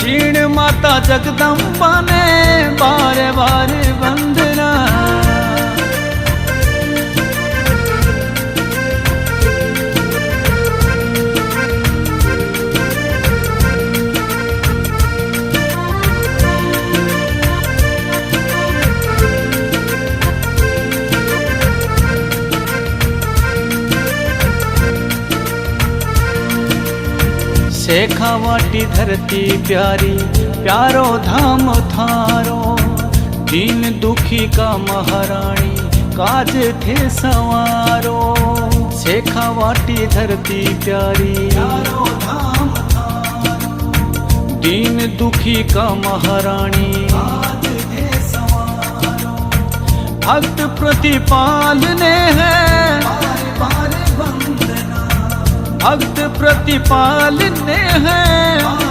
क्षीण माता जगदम्बा ने बारे बारे वंदना। शेखावाटी धरती प्यारी प्यारो धाम थारो, दीन दुखी का महारानी काज थे सवारो। शेखावाटी धरती प्यारी प्यारो धाम थारो, दीन दुखी का महारानी काज थे सवारो। भक्त प्रतिपालने हैं भक्त प्रतिपालने हैं